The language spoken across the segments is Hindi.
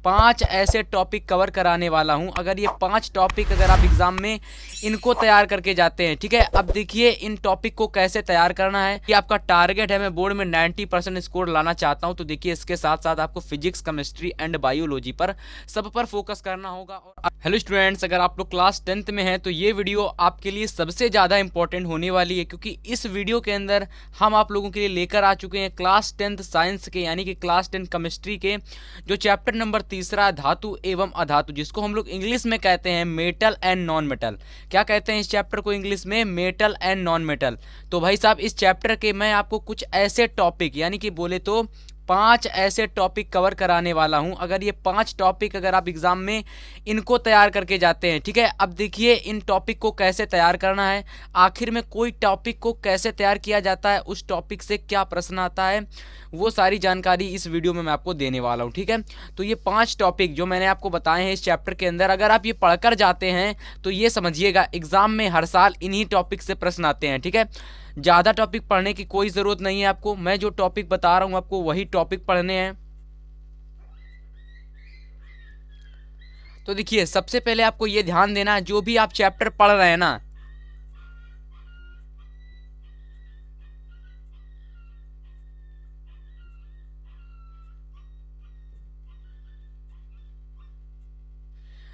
5 ऐसे टॉपिक कवर कराने वाला हूं। अगर ये 5 टॉपिक अगर आप एग्जाम में इनको तैयार करके जाते हैं, ठीक है। अब देखिए इन टॉपिक को कैसे तैयार करना है। कि आपका टारगेट है मैं बोर्ड में 90% स्कोर लाना चाहता हूं, तो देखिए इसके साथ साथ आपको फिजिक्स, केमिस्ट्री एंड बायोलॉजी पर सब पर फोकस करना होगा। और हेलो स्टूडेंट्स, अगर आप लोग क्लास 10th में हैं तो ये वीडियो आपके लिए सबसे ज़्यादा इंपॉर्टेंट होने वाली है, क्योंकि इस वीडियो के अंदर हम आप लोगों के लिए लेकर आ चुके हैं क्लास 10th साइंस के यानी कि क्लास 10 केमिस्ट्री के जो चैप्टर नंबर 3 धातु एवं अधातु, जिसको हम लोग इंग्लिश में कहते हैं मेटल एंड नॉन मेटल। क्या कहते हैं इस चैप्टर को इंग्लिश में? Metal and non metal. तो भाई साहब इस चैप्टर के मैं आपको कुछ ऐसे टॉपिक यानी कि बोले तो 5 ऐसे टॉपिक कवर कराने वाला हूं। अगर ये 5 टॉपिक अगर आप एग्जाम में इनको तैयार करके जाते हैं, ठीक है। अब देखिए इन टॉपिक को कैसे तैयार करना है, आखिर में कोई टॉपिक को कैसे तैयार किया जाता है, उस टॉपिक से क्या प्रश्न आता है, वो सारी जानकारी इस वीडियो में मैं आपको देने वाला हूं, ठीक है। तो ये 5 टॉपिक जो मैंने आपको बताए हैं इस चैप्टर के अंदर, अगर आप ये पढ़कर जाते हैं तो ये समझिएगा एग्जाम में हर साल इन्हीं टॉपिक से प्रश्न आते हैं, ठीक है। ज़्यादा टॉपिक पढ़ने की कोई ज़रूरत नहीं है आपको, मैं जो टॉपिक बता रहा हूँ आपको वही टॉपिक पढ़ने हैं। तो देखिए सबसे पहले आपको ये ध्यान देना है, जो भी आप चैप्टर पढ़ रहे हैं ना,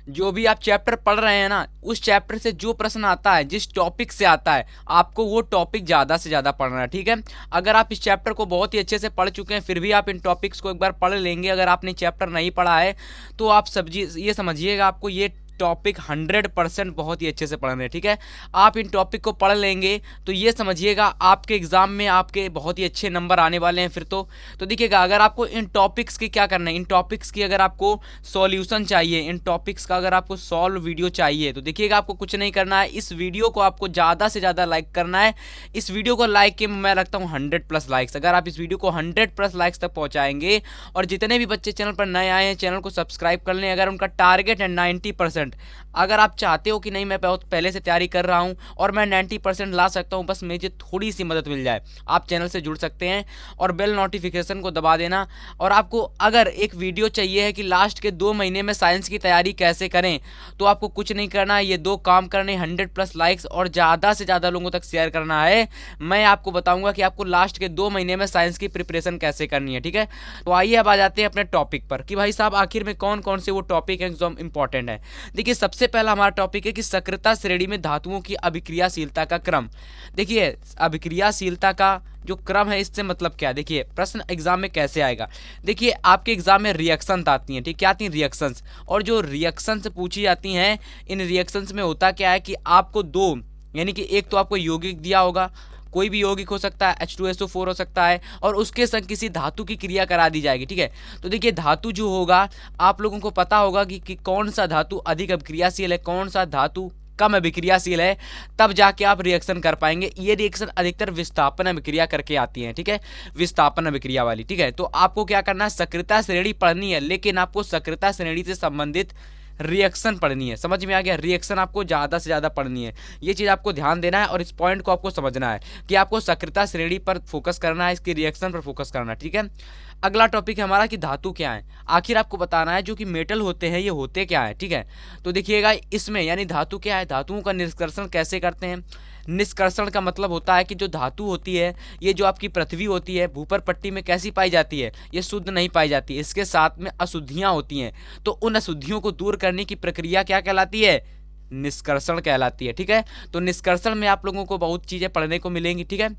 जो भी आप चैप्टर पढ़ रहे हैं ना, उस चैप्टर से जो प्रश्न आता है, जिस टॉपिक से आता है, आपको वो टॉपिक ज़्यादा से ज़्यादा पढ़ना है, ठीक है। अगर आप इस चैप्टर को बहुत ही अच्छे से पढ़ चुके हैं फिर भी आप इन टॉपिक्स को एक बार पढ़ लेंगे, अगर आपने चैप्टर नहीं पढ़ा है तो आप ये समझिएगा आपको ये टॉपिक 100% बहुत ही अच्छे से पढ़ने हैं, ठीक है। आप इन टॉपिक को पढ़ लेंगे तो ये समझिएगा आपके एग्जाम में आपके बहुत ही अच्छे नंबर आने वाले हैं फिर तो देखिएगा अगर आपको इन टॉपिक्स की क्या करना है, इन टॉपिक्स की अगर आपको सॉल्यूशन चाहिए, इन टॉपिक्स का अगर आपको सॉल्व वीडियो चाहिए, तो देखिएगा आपको कुछ नहीं करना है, इस वीडियो को आपको ज़्यादा से ज़्यादा लाइक करना है। इस वीडियो को लाइक के मैं रखता हूँ 100+ लाइक्स। अगर आप इस वीडियो को 100+ लाइक्स तक पहुँचाएंगे और जितने भी बच्चे चैनल पर नए आए हैं चैनल को सब्सक्राइब कर लें, अगर उनका टारगेट है 90%, अगर आप चाहते हो कि नहीं मैं बहुत पहले से तैयारी कर रहा हूं और मैं 90% ला सकता हूं, बस मुझे थोड़ी सी मदद मिल जाए, आप चैनल से जुड़ सकते हैं और बेल नोटिफिकेशन को दबा देना। और आपको अगर एक वीडियो चाहिए है कि लास्ट के 2 महीने में साइंस की तैयारी कैसे करें, तो आपको कुछ नहीं करना है, ये 2 काम करने, 100+ लाइक्स और ज़्यादा से ज़्यादा लोगों तक शेयर करना है। मैं आपको बताऊँगा कि आपको लास्ट के 2 महीने में साइंस की प्रिपरेशन कैसे करनी है, ठीक है। तो आइए अब आ जाते हैं अपने टॉपिक पर कि भाई साहब आखिर में कौन कौन से वो टॉपिक हैं जो इंपॉर्टेंट है। देखिए सबसे पहला हमारा टॉपिक है कि सक्रियता श्रेणी में धातुओं की अभिक्रियाशीलता का क्रम। देखिए अभिक्रियाशीलता का जो क्रम है इससे मतलब क्या है, देखिए प्रश्न एग्जाम में कैसे आएगा। देखिए आपके एग्जाम में रिएक्शंस आती हैं, ठीक, क्या आती हैं? रिएक्शंस। और जो रिएक्शंस पूछी जाती हैं, इन रिएक्शंस में होता क्या है कि आपको 2 यानी कि एक तो आपको यौगिक दिया होगा, कोई भी यौगिक हो सकता है, H2SO4 हो सकता है, और उसके संग किसी धातु की क्रिया करा दी जाएगी, ठीक है। तो देखिए धातु जो होगा आप लोगों को पता होगा कि कौन सा धातु अधिक अभिक्रियाशील है, कौन सा धातु कम अभिक्रियाशील है, तब जाके आप रिएक्शन कर पाएंगे। ये रिएक्शन अधिकतर विस्थापन अभिक्रिया करके आती हैं, ठीक है, विस्थापन अभिक्रिया वाली, ठीक है। तो आपको क्या करना है, सक्रियता श्रेणी पढ़नी है, लेकिन आपको सक्रियता श्रेणी से संबंधित रिएक्शन पढ़नी है। समझ में आ गया? रिएक्शन आपको ज़्यादा से ज़्यादा पढ़नी है, ये चीज़ आपको ध्यान देना है और इस पॉइंट को आपको समझना है कि आपको सक्रियता श्रेणी पर फोकस करना है, इसकी रिएक्शन पर फोकस करना है, ठीक है। अगला टॉपिक है हमारा कि धातु क्या है, आखिर आपको बताना है जो कि मेटल होते हैं ये होते क्या है, ठीक है। तो देखिएगा इसमें यानी धातु क्या है, धातुओं का निष्कर्षण कैसे करते हैं। निष्कर्षण का मतलब होता है कि जो धातु होती है, ये जो आपकी पृथ्वी होती है भूपर पट्टी में कैसी पाई जाती है, ये शुद्ध नहीं पाई जाती, इसके साथ में अशुद्धियाँ होती हैं। तो उन अशुद्धियों को दूर करने की प्रक्रिया क्या कहलाती है, निष्कर्षण कहलाती है, ठीक है। तो निष्कर्षण में आप लोगों को बहुत चीज़ें पढ़ने को मिलेंगी, ठीक है।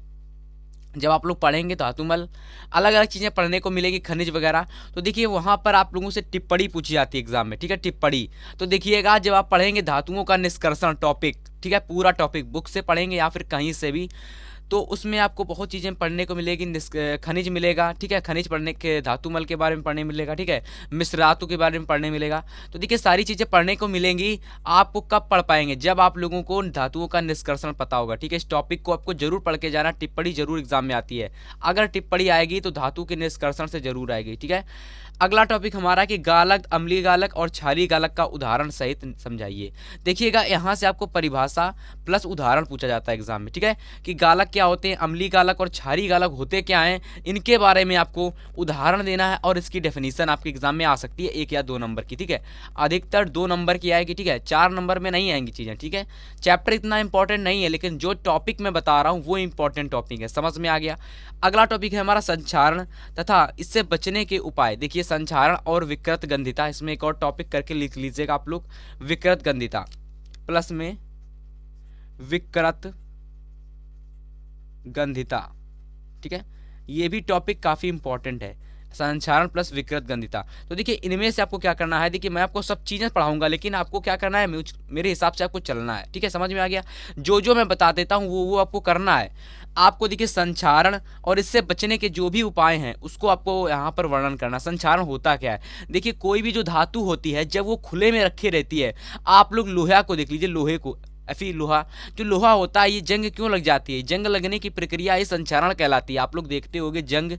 जब आप लोग पढ़ेंगे तो धातुमल अलग अलग चीज़ें पढ़ने को मिलेगी, खनिज वगैरह। तो देखिए वहाँ पर आप लोगों से टिप्पणी पूछी जाती है एग्जाम में, ठीक है, टिप्पणी। तो देखिएगा जब आप पढ़ेंगे धातुओं का निष्कर्षण टॉपिक, ठीक है, पूरा टॉपिक बुक से पढ़ेंगे या फिर कहीं से भी, तो उसमें आपको बहुत चीज़ें पढ़ने को मिलेगी। खनिज मिलेगा, ठीक है, खनिज पढ़ने के, धातुमल के बारे में पढ़ने मिलेगा, ठीक है, मिश्र धातु के बारे में पढ़ने मिलेगा। तो देखिए सारी चीज़ें पढ़ने को मिलेंगी। आपको कब पढ़ पाएंगे, जब आप लोगों को धातुओं का निष्कर्षण पता होगा, ठीक है। इस टॉपिक को आपको जरूर पढ़ के जाना, टिप्पणी जरूर एग्जाम में आती है, अगर टिप्पणी आएगी तो धातु के निष्कर्षण से जरूर आएगी, ठीक है। अगला टॉपिक हमारा कि गालक, अम्लीय गालक और क्षारीय गालक का उदाहरण सहित समझाइए। देखिएगा यहाँ से आपको परिभाषा प्लस उदाहरण पूछा जाता है एग्जाम में, ठीक है, कि गालक क्या होते हैं, अम्लीय गालक और क्षारीय गालक होते क्या हैं, इनके बारे में आपको उदाहरण देना है और इसकी डेफिनेशन आपके एग्जाम में आ सकती है 1 या 2 नंबर की, ठीक है। अधिकतर 2 नंबर की आएगी, ठीक है, 4 नंबर में नहीं आएंगी चीज़ें, ठीक है। चैप्टर इतना इंपॉर्टेंट नहीं है, लेकिन जो टॉपिक मैं बता रहा हूँ वो इंपॉर्टेंट टॉपिक है, समझ में आ गया। अगला टॉपिक है हमारा संक्षारण तथा इससे बचने के उपाय। देखिए संक्षारण और विकृत गंधिता, इसमें एक और टॉपिक करके लिख लीजिएगा आप लोग, विकृत गंधिता प्लस में विकृत गंधिता, ठीक है। ये भी टॉपिक काफी इंपॉर्टेंट है, संक्षारण प्लस विकृत गंधिता। तो देखिए इनमें से आपको क्या करना है, देखिए मैं आपको सब चीजें पढ़ाऊंगा, लेकिन आपको क्या करना है, मेरे हिसाब से आपको चलना है, ठीक है, समझ में आ गया। जो मैं बता देता हूँ वो आपको करना है। आपको देखिए संक्षारण और इससे बचने के जो भी उपाय हैं उसको आपको यहाँ पर वर्णन करना। संक्षारण होता क्या है, देखिए कोई भी जो धातु होती है जब वो खुले में रखी रहती है, आप लोग लोहा को देख लीजिए, लोहे को, फी लोहा, जो लोहा होता है ये जंग क्यों लग जाती है, जंग लगने की प्रक्रिया ये संक्षारण कहलाती है। आप लोग देखते होंगे जंग,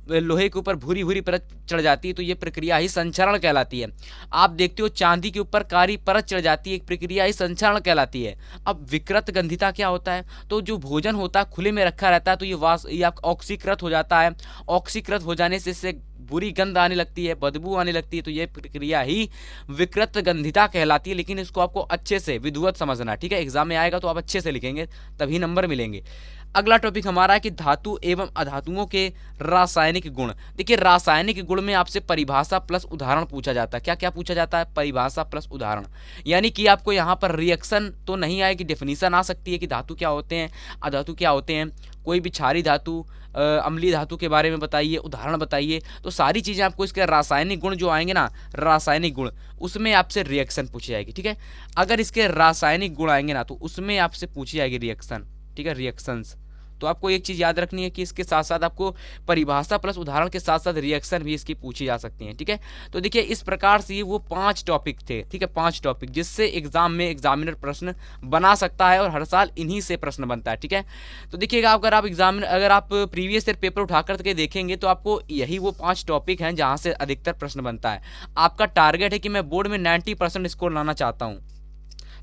लोहे के ऊपर भूरी भूरी परत चढ़ जाती है तो ये प्रक्रिया ही संक्षारण कहलाती है। आप देखते हो चांदी के ऊपर कारी परत चढ़ जाती है, एक प्रक्रिया ही संक्षारण कहलाती है। अब विकृत गंधिता क्या होता है, तो जो भोजन होता है खुले में रखा रहता है तो ये ऑक्सीकृत हो जाता है। ऑक्सीकृत हो जाने से इससे बुरी गंध आने लगती है, बदबू आने लगती है, तो ये प्रक्रिया ही विकृत गंधिता कहलाती है। लेकिन इसको आपको अच्छे से विधिवत समझना, ठीक है, एग्जाम में आएगा तो आप अच्छे से लिखेंगे तभी नंबर मिलेंगे। अगला टॉपिक हमारा है कि धातु एवं अधातुओं के रासायनिक गुण। देखिए रासायनिक गुण में आपसे परिभाषा प्लस उदाहरण पूछा जाता है। क्या क्या पूछा जाता है, परिभाषा प्लस उदाहरण, यानी कि आपको यहाँ पर रिएक्शन तो नहीं आएगी, डेफिनेशन आ सकती है कि धातु क्या होते हैं, अधातु क्या होते हैं, कोई भी क्षारीय धातु, अम्लीय धातु के बारे में बताइए, उदाहरण बताइए। तो सारी चीज़ें आपको इसके रासायनिक गुण जो आएंगे ना, रासायनिक गुण, उसमें आपसे रिएक्शन पूछी जाएगी, ठीक है। अगर इसके रासायनिक गुण आएंगे ना तो उसमें आपसे पूछी जाएगी रिएक्शन, ठीक है, रिएक्शंस। तो आपको एक चीज़ याद रखनी है कि इसके साथ साथ आपको परिभाषा प्लस उदाहरण के साथ साथ रिएक्शन भी इसकी पूछी जा सकती हैं, ठीक है। तो देखिए इस प्रकार से वो 5 टॉपिक थे, ठीक है, 5 टॉपिक जिससे एग्जाम में एग्जामिनर प्रश्न बना सकता है और हर साल इन्हीं से प्रश्न बनता है, ठीक है। तो देखिएगा अगर आप प्रीवियस ईयर पेपर उठा करके देखेंगे तो आपको यही वो 5 टॉपिक हैं जहाँ से अधिकतर प्रश्न बनता है। आपका टारगेट है कि मैं बोर्ड में 90% स्कोर लाना चाहता हूँ,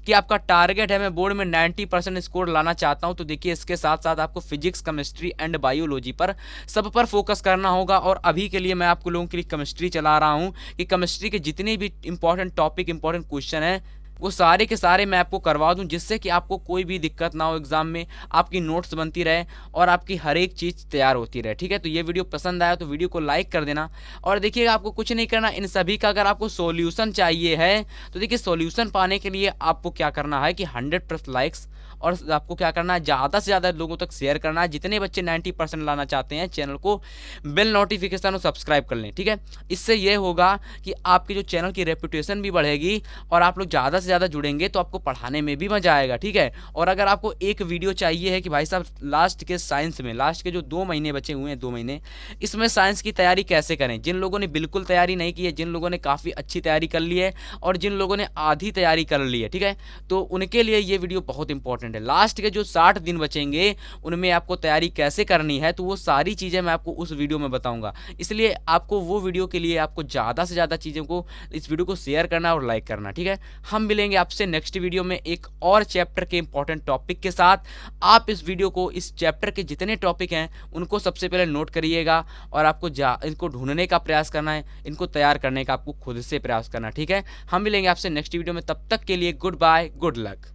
कि आपका टारगेट है मैं बोर्ड में 90% स्कोर लाना चाहता हूं, तो देखिए इसके साथ साथ आपको फिजिक्स, केमिस्ट्री एंड बायोलॉजी पर सब पर फोकस करना होगा। और अभी के लिए मैं आपको लोगों के लिए केमिस्ट्री चला रहा हूं कि केमिस्ट्री के जितने भी इंपॉर्टेंट टॉपिक, इंपॉर्टेंट क्वेश्चन हैं वो सारे के सारे मैं आपको करवा दूं, जिससे कि आपको कोई भी दिक्कत ना हो एग्जाम में, आपकी नोट्स बनती रहे और आपकी हर एक चीज़ तैयार होती रहे, ठीक है। तो ये वीडियो पसंद आया तो वीडियो को लाइक कर देना। और देखिएगा आपको कुछ नहीं करना, इन सभी का अगर आपको सॉल्यूशन चाहिए है तो देखिए सॉल्यूशन पाने के लिए आपको क्या करना है कि 100+ लाइक्स, और आपको क्या करना है, ज़्यादा से ज़्यादा लोगों तक शेयर करना है। जितने बच्चे 90% लाना चाहते हैं चैनल को बेल नोटिफिकेशन और सब्सक्राइब कर लें, ठीक है। इससे ये होगा कि आपकी जो चैनल की रेपुटेशन भी बढ़ेगी और आप लोग ज़्यादा से ज़्यादा जुड़ेंगे तो आपको पढ़ाने में भी मजा आएगा, ठीक है। और अगर आपको एक वीडियो चाहिए है कि भाई साहब लास्ट के साइंस में, लास्ट के जो 2 महीने बचे हुए हैं, 2 महीने, इसमें साइंस की तैयारी कैसे करें, जिन लोगों ने बिल्कुल तैयारी नहीं की है, जिन लोगों ने काफ़ी अच्छी तैयारी कर ली है और जिन लोगों ने आधी तैयारी कर ली है, ठीक है, तो उनके लिए ये वीडियो बहुत इंपॉर्टेंट है। लास्ट के जो 60 दिन बचेंगे उनमें आपको तैयारी कैसे करनी है तो वो सारी चीज़ें मैं आपको उस वीडियो में बताऊंगा। इसलिए आपको वो वीडियो के लिए आपको ज़्यादा से ज़्यादा चीज़ों को, इस वीडियो को शेयर करना और लाइक करना, ठीक है। हम मिलेंगे आपसे नेक्स्ट वीडियो में एक और चैप्टर के इंपॉर्टेंट टॉपिक के साथ। आप इस वीडियो को, इस चैप्टर के जितने टॉपिक हैं उनको सबसे पहले नोट करिएगा और आपको इनको ढूंढने का प्रयास करना है, इनको तैयार करने का आपको खुद से प्रयास करना, ठीक है। हम मिलेंगे आपसे नेक्स्ट वीडियो में, तब तक के लिए गुड बाय, गुड लक।